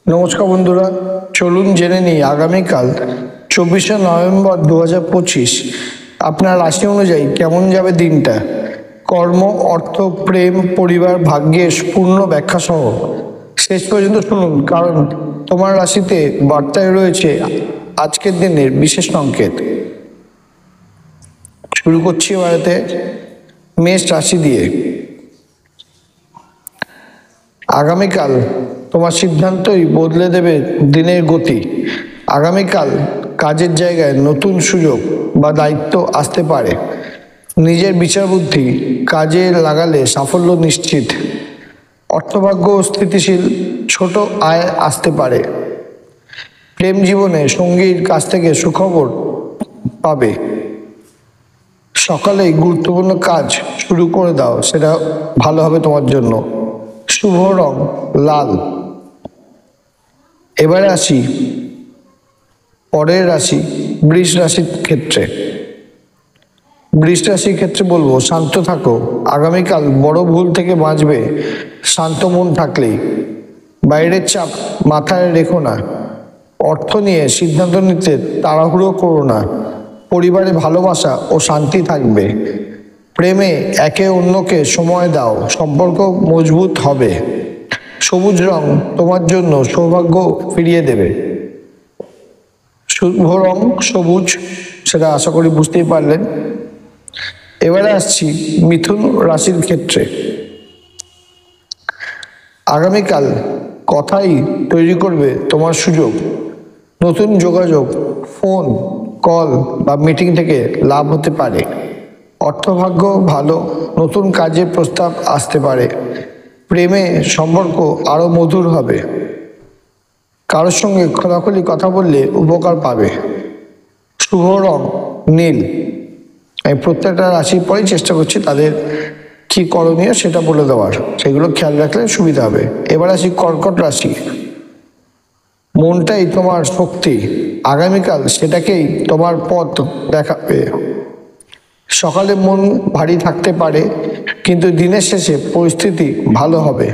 নমস্কার বন্ধুরা, চলুন জেনে নিই আগামীকাল 24শে নভেম্বর 2025 আপনার রাশি অনুযায়ী কেমন যাবে দিনটা। কর্ম, অর্থ, প্রেম, পরিবার, ভাগ্যের পূর্ণ ব্যাখ্যা সহ শেষ পর্যন্ত শুনুন, কারণ তোমার রাশিতে বার্তায় রয়েছে আজকের দিনের বিশেষ সংকেত। শুরু করছি এবারেতে মেষ রাশি দিয়ে। আগামীকাল তোমার সিদ্ধান্তই বদলে দেবে দিনের গতি। আগামীকাল কাজের জায়গায় নতুন সুযোগ বা দায়িত্ব আসতে পারে। নিজের বিচার বুদ্ধি কাজে লাগালে সাফল্য নিশ্চিত। অর্থভাগ্য স্থিতিশীল, ছোট আয় আসতে পারে। প্রেম জীবনে সঙ্গীর কাছ থেকে সুখবর পাবে। সকালেই গুরুত্বপূর্ণ কাজ শুরু করে দাও, সেটা ভালো হবে তোমার জন্য। শুভ রং লাল। এবারে আসি পরের রাশি বৃষ রাশির ক্ষেত্রে। বৃষ রাশির ক্ষেত্রে বলবো, শান্ত থাকো। আগামীকাল বড় ভুল থেকে বাঁচবে শান্ত মন থাকলেই। বাইরের চাপ মাথায় রেখো না। অর্থ নিয়ে সিদ্ধান্ত নিতে তাড়াহুড়ো করো না। পরিবারে ভালোবাসা ও শান্তি থাকবে। প্রেমে একে অন্যকে সময় দাও, সম্পর্ক মজবুত হবে। সবুজ রং তোমার জন্য সৌভাগ্য ফিরিয়ে দেবে। শুভ রং সবুজ, সেটা আশা করি বুঝতেই পারলেন। এবারে আসছি মিথুন রাশির ক্ষেত্রে। আগামীকাল কথাই তৈরি করবে তোমার সুযোগ। নতুন যোগাযোগ, ফোন কল বা মিটিং থেকে লাভ হতে পারে। অর্থভাগ্য ভালো, নতুন কাজের প্রস্তাব আসতে পারে। প্রেমে সম্পর্ক আরো মধুর হবে। কারোর সঙ্গে খোলাখুলি কথা বললে উপকার পাবে। শুভ রং নীল। আমি প্রত্যেকটা রাশির পরেই চেষ্টা করছি তাদের কি করণীয় সেটা বলে দেওয়ার, সেগুলো খেয়াল রাখলে সুবিধা হবে। এবার আসি কর্কট রাশি। মনটাই তোমার শক্তি। আগামীকাল সেটাকেই তোমার পথ দেখাবে। সকালে মন ভারী থাকতে পারে, কিন্তু দিনের শেষে পরিস্থিতি ভালো হবে।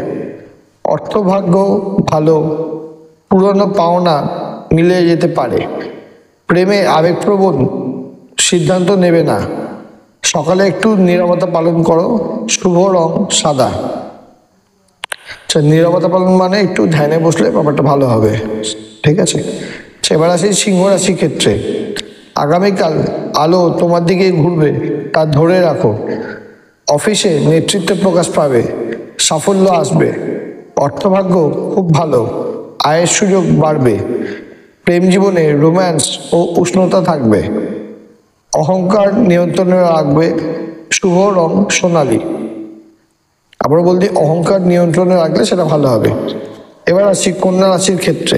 অর্থভাগ্য ভালো, পুরনো পাওনা মিলে যেতে পারে। প্রেমে আবেগপ্রবণ সিদ্ধান্ত নেবে না। সকালে একটু নীরবতা পালন করো। শুভ রং সাদা। নীরবতা পালন মানে একটু ধ্যানে বসলে ব্যাপারটা ভালো হবে, ঠিক আছে। এবার আসি সিংহ রাশির ক্ষেত্রে। আগামীকাল আলো তোমার দিকে ঘুরবে, তা ধরে রাখো। অফিসে নেতৃত্ব প্রকাশ পাবে, সাফল্য আসবে। অর্থভাগ্য খুব ভালো, আয়ের সুযোগ বাড়বে। প্রেম জীবনে রোম্যান্স ও উষ্ণতা থাকবে। অহংকার নিয়ন্ত্রণে রাখবে। শুভ রং সোনালী। আবার বলতে অহংকার নিয়ন্ত্রণে রাখলে সেটা ভালো হবে। এবার আসি কন্যা রাশির ক্ষেত্রে।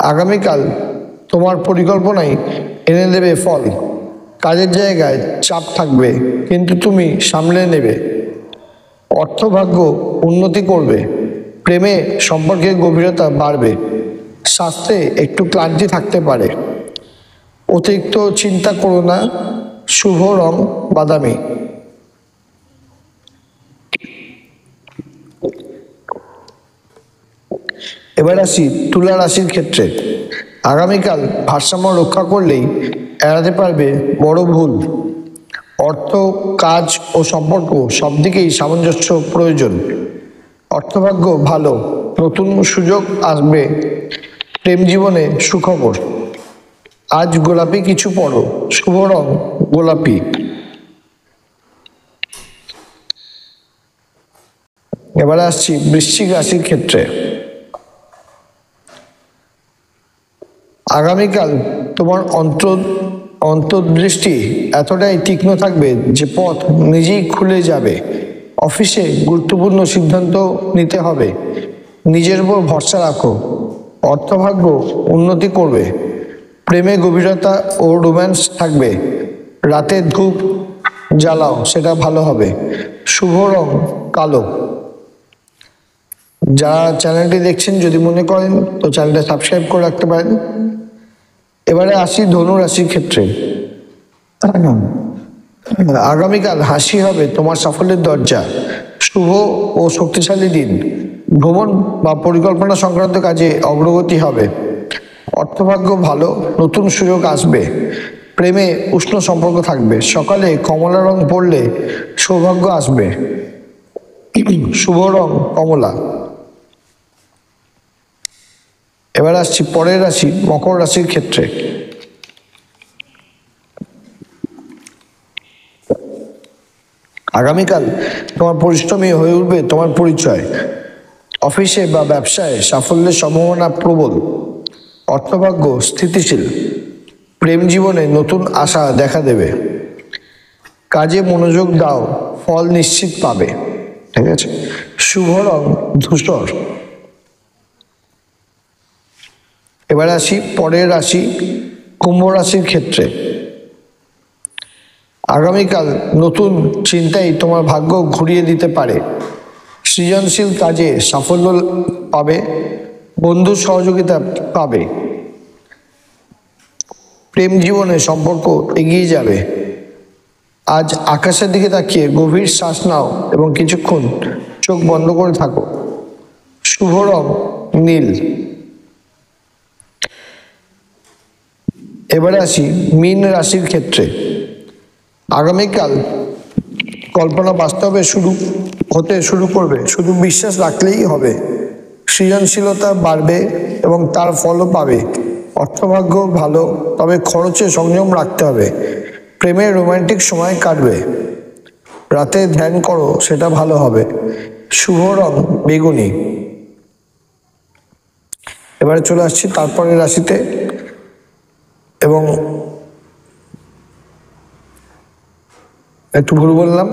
আগামীকাল তোমার পরিকল্পনাই এনে দেবে ফল। কাজের জায়গায় চাপ থাকবে, কিন্তু তুমি সামলে নেবে। অর্থভাগ্য উন্নতি করবে। প্রেমে সম্পর্কের গভীরতা বাড়বে। স্বাস্থ্যে একটু ক্লান্তি থাকতে পারে। অতিরিক্ত চিন্তা করো না। শুভ রং বাদামি। এবার আসি তুলা রাশির ক্ষেত্রে। আগামীকাল ভারসাম্য রক্ষা করলেই এড়াতে পারবে বড় ভুল। অর্থ, কাজ ও সম্পর্ক সব দিকেই সামঞ্জস্য প্রয়োজন। অর্থভাগ্য ভালো, নতুন সুযোগ আসবে। প্রেম জীবনে সুখবর। আজ গোলাপি কিছু পরো। শুভ রং গোলাপি। এবারে আসছি বৃশ্চিক রাশির ক্ষেত্রে। আগামীকাল তোমার অন্তর্দৃষ্টি এতটাই তীক্ষ্ণ থাকবে যে পথ নিজেই খুলে যাবে। অফিসে গুরুত্বপূর্ণ সিদ্ধান্ত নিতে হবে। নিজের উপর ভরসা রাখো। অর্থভাগ্য উন্নতি করবে। প্রেমে গভীরতা ও রোম্যান্স থাকবে। রাতে ধূপ জ্বালাও, সেটা ভালো হবে। শুভ রং কালো। যারা চ্যানেলটি দেখছেন, যদি মনে করেন তো চ্যানেলটা সাবস্ক্রাইব করে রাখতে পারেন। এবারে আসি ধনু রাশির ক্ষেত্রে। আগামীকাল হাসি হবে তোমার সাফল্যের দরজা। শুভ ও শক্তিশালী দিন। ভ্রমণ বা পরিকল্পনা সংক্রান্ত কাজে অগ্রগতি হবে। অর্থভাগ্য ভালো, নতুন সুযোগ আসবে। প্রেমে উষ্ণ সম্পর্ক থাকবে। সকালে কমলা রং পরলে সৌভাগ্য আসবে। শুভ রং কমলা। এবার আসছি পরের রাশি, মকর রাশির ক্ষেত্রে। আগামীকাল তোমার পরিশ্রমী হয়ে উঠবে তোমার পরিচয়। অফিসে বা ব্যবসায় সাফল্যের সম্ভাবনা প্রবল। অর্থভাগ্য স্থিতিশীল। প্রেম জীবনে নতুন আশা দেখা দেবে। কাজে মনোযোগ দাও, ফল নিশ্চিত পাবে। ঠিক আছে। শুভ রং ধূসর। এবার আসি পরের রাশি, কুম্ভ রাশির ক্ষেত্রে। আগামীকাল নতুন চিন্তাই তোমার ভাগ্য ঘুরিয়ে দিতে পারে। সৃজনশীল কাজে সাফল্য পাবে। বন্ধুর সহযোগিতা পাবে। প্রেম জীবনে সম্পর্ক এগিয়ে যাবে। আজ আকাশের দিকে তাকিয়ে গভীর শ্বাস নাও এবং কিছুক্ষণ চোখ বন্ধ করে থাকো। শুভ রং নীল। এবারে আসি মীন রাশির ক্ষেত্রে। আগামীকাল কল্পনা বাস্তবে হতে শুরু করবে, শুধু বিশ্বাস রাখলেই হবে। সৃজনশীলতা বাড়বে এবং তার ফলও পাবে। অর্থভাগ্য ভালো, তবে খরচে সংযম রাখতে হবে। প্রেমের রোমান্টিক সময় কাটবে। রাতে ধ্যান করো, সেটা ভালো হবে। শুভ রং বেগুনি। এবারে চলে আসছি তারপরে রাশিতে, এবং একটু ভুল বললাম।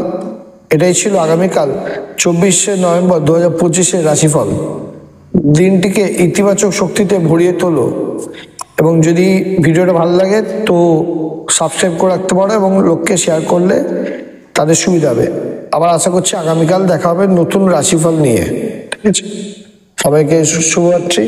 এটাই ছিল আগামীকাল 24শে নভেম্বর 2025-এর রাশিফল। দিনটিকে ইতিবাচক শক্তিতে ভরিয়ে তোলো, এবং যদি ভিডিওটা ভালো লাগে তো সাবস্ক্রাইব করে রাখতে পারো এবং লোককে শেয়ার করলে তাদের সুবিধা হবে। আবার আশা করছি আগামীকাল দেখা হবে নতুন রাশিফল নিয়ে। ঠিক আছে, সবাইকে শুভরাত্রি।